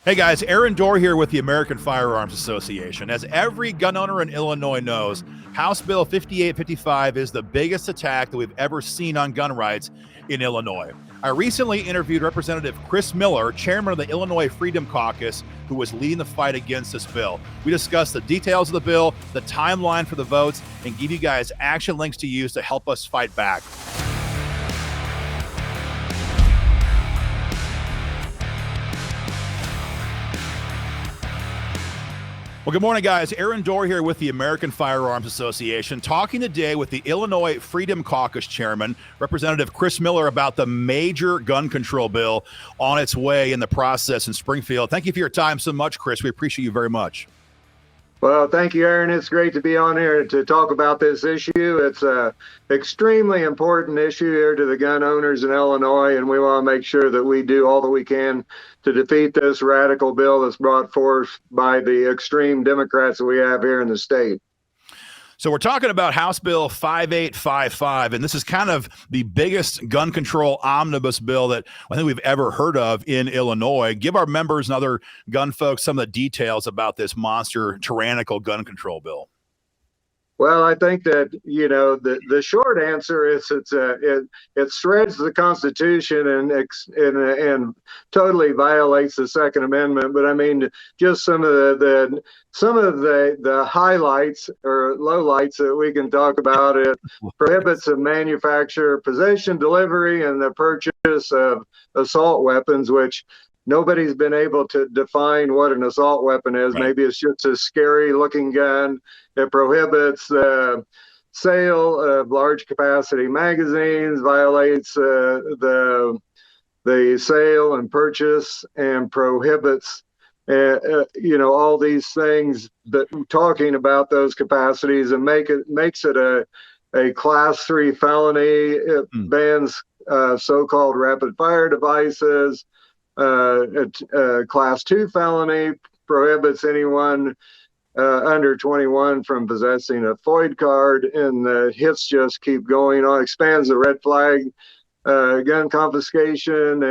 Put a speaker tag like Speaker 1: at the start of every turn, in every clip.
Speaker 1: Hey guys, Aaron Dorr here with the American Firearms Association. As every gun owner in Illinois knows, House Bill 5855 is the biggest attack that we've ever seen on gun rights in Illinois. I recently interviewed Representative Chris Miller, chairman of the Illinois Freedom Caucus, who was leading the fight against this bill. We discussed the details of the bill, the timeline for the votes, and give you guys action links to use to help us fight back. Well, good morning, guys. Aaron Dorr here with the American Firearms Association, talking today with the Illinois Freedom Caucus chairman, Representative Chris Miller, about the major gun control bill on its way in the process in Springfield. Thank you for your time so much, Chris. We appreciate you very much.
Speaker 2: Well, thank you, Aaron. It's great to be on here to talk about this issue. It's an extremely important issue here to the gun owners in Illinois, and we want to make sure that we do all that we can to defeat this radical bill that's brought forth by the extreme Democrats that we have here in the state.
Speaker 1: So we're talking about House Bill 5855, and this is kind of the biggest gun control omnibus bill that I think we've ever heard of in Illinois. Give our members and other gun folks some of the details about this monster, tyrannical gun control bill.
Speaker 2: Well, I think that, the short answer is it shreds the Constitution and totally violates the Second Amendment. But I mean, just some of the highlights or lowlights that we can talk about. It prohibits the manufacture, possession, delivery, and the purchase of assault weapons, which nobody's been able to define what an assault weapon is. Right. Maybe it's just a scary looking gun. It prohibits the sale of large capacity magazines, violates the sale and purchase, and prohibits all these things that talking about those capacities, and makes it a class 3 felony. It bans so-called rapid fire devices. A class 2 felony, prohibits anyone under 21 from possessing a FOID card, and the hits just keep going on. Expands the red flag gun confiscation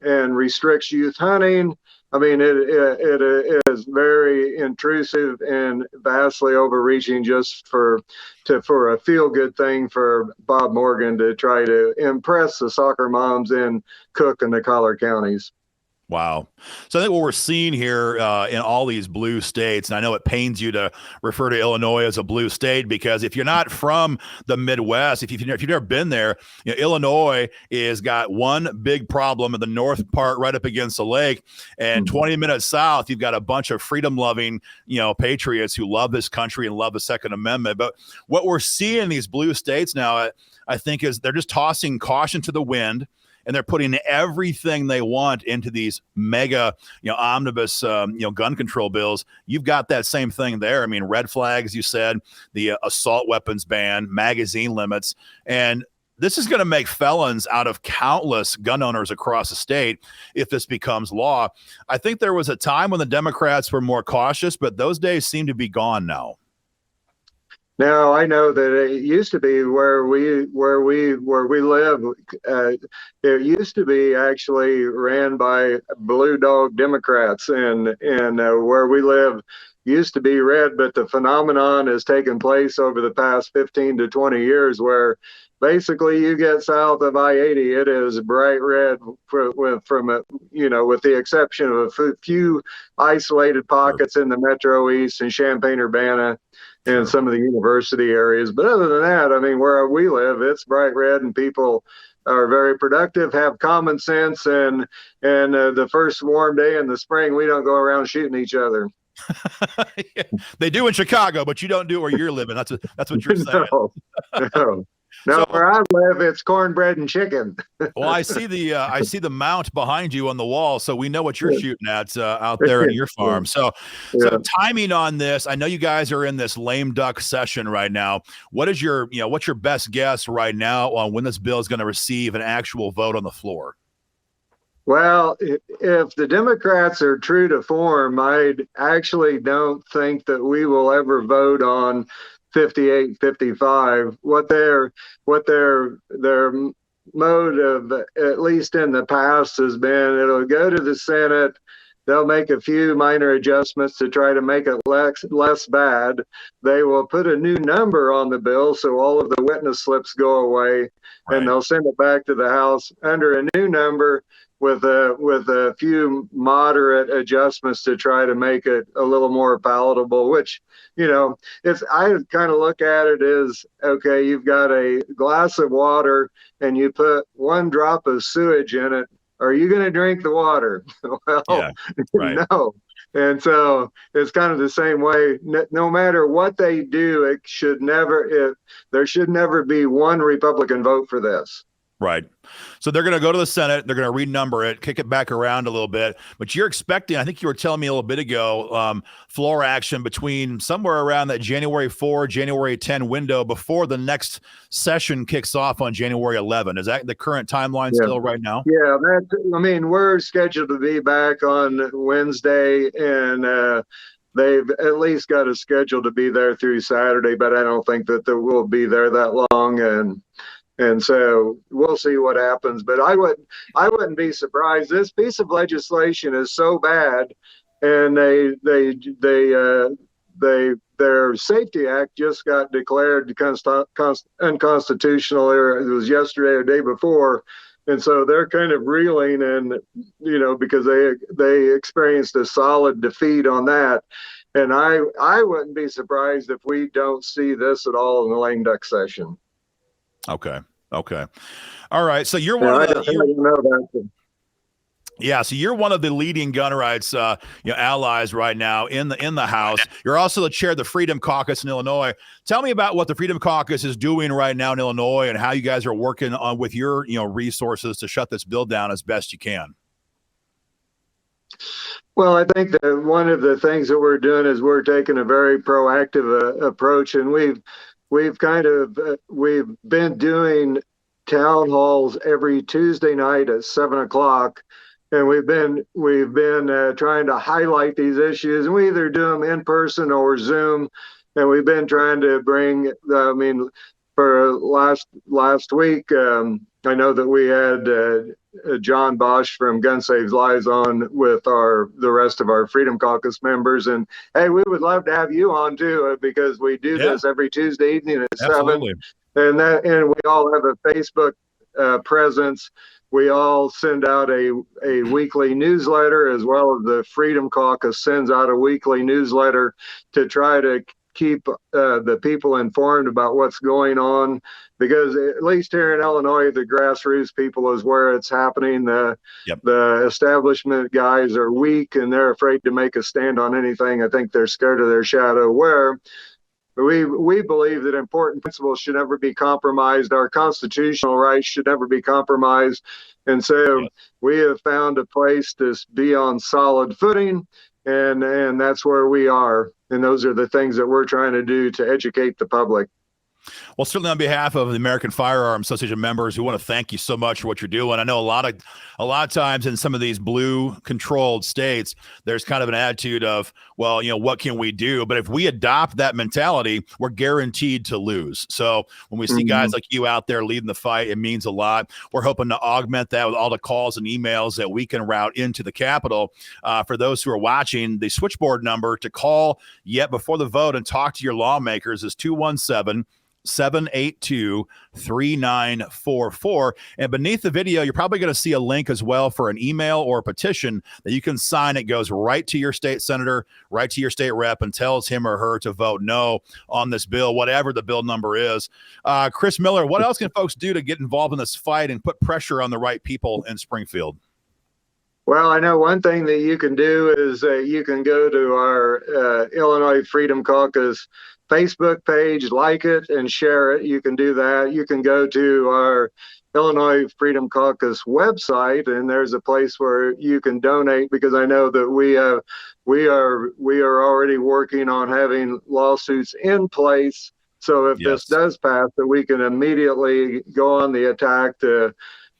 Speaker 2: and restricts youth hunting. I mean, it is very intrusive and vastly overreaching, just for a feel-good thing for Bob Morgan to try to impress the soccer moms in Cook and the Collier counties.
Speaker 1: Wow. So I think what we're seeing here in all these blue states, and I know it pains you to refer to Illinois as a blue state, because if you're not from the Midwest, if you've never been there, Illinois is got one big problem in the north part right up against the lake, and 20 minutes south, you've got a bunch of freedom-loving, patriots who love this country and love the Second Amendment. But what we're seeing in these blue states now, I think, is they're just tossing caution to the wind, and they're putting everything they want into these mega, omnibus, gun control bills. You've got that same thing there. I mean, red flags, you said, the assault weapons ban, magazine limits, and this is going to make felons out of countless gun owners across the state if this becomes law. I think there was a time when the Democrats were more cautious, but those days seem to be gone now.
Speaker 2: Now, I know that it used to be where we live. It used to be actually ran by blue dog Democrats, and where we live used to be red. But the phenomenon has taken place over the past 15 to 20 years, where basically you get south of I-80, it is bright red with the exception of a few isolated pockets in the Metro East and Champaign-Urbana and some of the university areas. But other than that, I mean, where we live, it's bright red, and people are very productive, have common sense, and the first warm day in the spring, we don't go around shooting each other.
Speaker 1: They do in Chicago, but you don't do it where you're living. That's what you're saying.
Speaker 2: No, where I live, it's cornbread and chicken.
Speaker 1: Well, I see the mount behind you on the wall, so we know what you're shooting at out there in your farm. So timing on this, I know you guys are in this lame duck session right now. What's your best guess right now on when this bill is going to receive an actual vote on the floor?
Speaker 2: Well, if the Democrats are true to form, I actually don't think that we will ever vote on 58, 55. What their mode of, at least in the past, has been, it'll go to the Senate, they'll make a few minor adjustments to try to make it less bad. They will put a new number on the bill so all of the witness slips go away, and
Speaker 1: Right.
Speaker 2: they'll send it back to the House under a new number with a few moderate adjustments to try to make it a little more palatable. Which, it's, I kind of look at it as, okay, you've got a glass of water and you put one drop of sewage in it. Are you going to drink the water?
Speaker 1: Yeah.
Speaker 2: Well,
Speaker 1: Right.
Speaker 2: no. And so it's kind of the same way. No matter what they do, there should never be one Republican vote for this.
Speaker 1: Right. So they're going to go to the Senate. They're going to renumber it, kick it back around a little bit. But you're expecting, I think you were telling me a little bit ago, floor action between somewhere around that January 4, January 10 window before the next session kicks off on January 11. Is that the current timeline still right now?
Speaker 2: Yeah, we're scheduled to be back on Wednesday, and they've at least got a schedule to be there through Saturday, but I don't think that we'll be there that long. And so we'll see what happens. But I wouldn't be surprised. This piece of legislation is so bad, and their Safety Act just got declared unconstitutional. It was yesterday or day before, and so they're kind of reeling, and because they experienced a solid defeat on that. And I wouldn't be surprised if we don't see this at all in the lame duck session.
Speaker 1: Okay. All right. So you're
Speaker 2: Yeah,
Speaker 1: one
Speaker 2: I
Speaker 1: of the.
Speaker 2: don't know that.
Speaker 1: Yeah, so you're one of the leading gun rights allies right now in the House. You're also the chair of the Freedom Caucus in Illinois. Tell me about what the Freedom Caucus is doing right now in Illinois and how you guys are working on with your resources to shut this bill down as best you can.
Speaker 2: Well, I think that one of the things that we're doing is we're taking a very proactive approach, and we've been doing town halls every Tuesday night at 7 o'clock, and we've been trying to highlight these issues, and we either do them in person or Zoom, and we've been trying to bring. For last week, I know that we had John Bosch from Gun Saves Lives on with the rest of our Freedom Caucus members, and hey, we would love to have you on too, because we do this every Tuesday evening at
Speaker 1: Absolutely.
Speaker 2: 7, and we all have a Facebook presence. We all send out a weekly newsletter, as well as the Freedom Caucus sends out a weekly newsletter to try to keep the people informed about what's going on, because at least here in Illinois, the grassroots people is where it's happening. The establishment guys are weak and they're afraid to make a stand on anything. I think they're scared of their shadow. Where we believe that important principles should never be compromised. Our constitutional rights should never be compromised. And so we have found a place to be on solid footing, and that's where we are. And those are the things that we're trying to do to educate the public.
Speaker 1: Well, certainly on behalf of the American Firearms Association members, we want to thank you so much for what you're doing. I know a lot of times in some of these blue controlled states, there's kind of an attitude of, well, what can we do? But if we adopt that mentality, we're guaranteed to lose. So when we see guys like you out there leading the fight, it means a lot. We're hoping to augment that with all the calls and emails that we can route into the Capitol. For those who are watching, the switchboard number to call yet before the vote and talk to your lawmakers is 217-782-3944. And beneath the video, you're probably going to see a link as well for an email or a petition that you can sign. It goes right to your state senator, right to your state rep, and tells him or her to vote no on this bill, whatever the bill number is. Chris Miller, what else can folks do to get involved in this fight and put pressure on the right people in Springfield?
Speaker 2: Well, I know one thing that you can do is you can go to our Illinois Freedom Caucus Facebook page, like it and share it. You can do that. You can go to our Illinois Freedom Caucus website, and there's a place where you can donate, because I know that we are already working on having lawsuits in place. So if this does pass, that we can immediately go on the attack to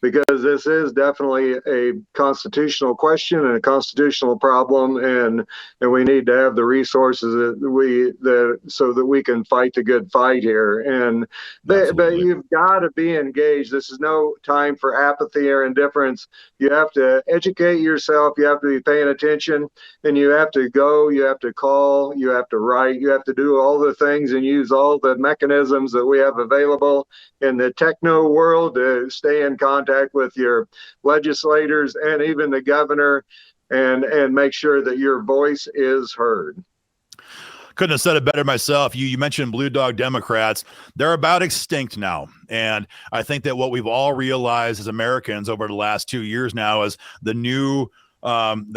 Speaker 2: because this is definitely a constitutional question and a constitutional problem, and we need to have the resources so that we can fight the good fight here. And but you've got to be engaged. This is no time for apathy or indifference. You have to educate yourself. You have to be paying attention, and you have to go. You have to call. You have to write. You have to do all the things and use all the mechanisms that we have available in the techno world to stay in contact with your legislators and even the governor, and make sure that your voice is heard.
Speaker 1: Couldn't have said it better myself. You mentioned Blue Dog Democrats. They're about extinct now. And I think that what we've all realized as Americans over the last 2 years now is the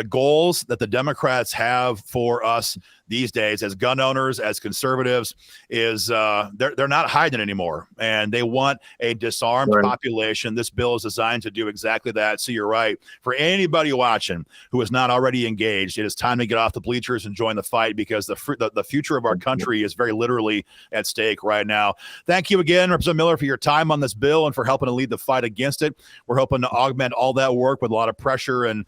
Speaker 1: goals that the Democrats have for us these days as gun owners, as conservatives, is they're not hiding anymore, and they want a disarmed population. This bill is designed to do exactly that. So you're right. For anybody watching who is not already engaged, it is time to get off the bleachers and join the fight, because the future of our country is very literally at stake right now. Thank you again, Representative Miller, for your time on this bill and for helping to lead the fight against it. We're hoping to augment all that work with a lot of pressure and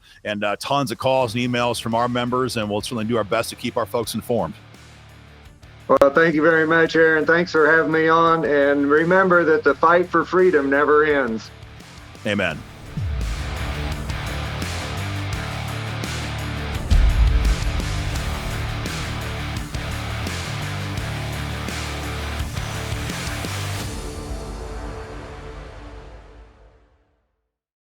Speaker 1: tons of calls and emails from our members, and we'll certainly do our best to keep our folks informed.
Speaker 2: Well, thank you very much, Aaron. Thanks for having me on. And remember that the fight for freedom never ends.
Speaker 1: Amen.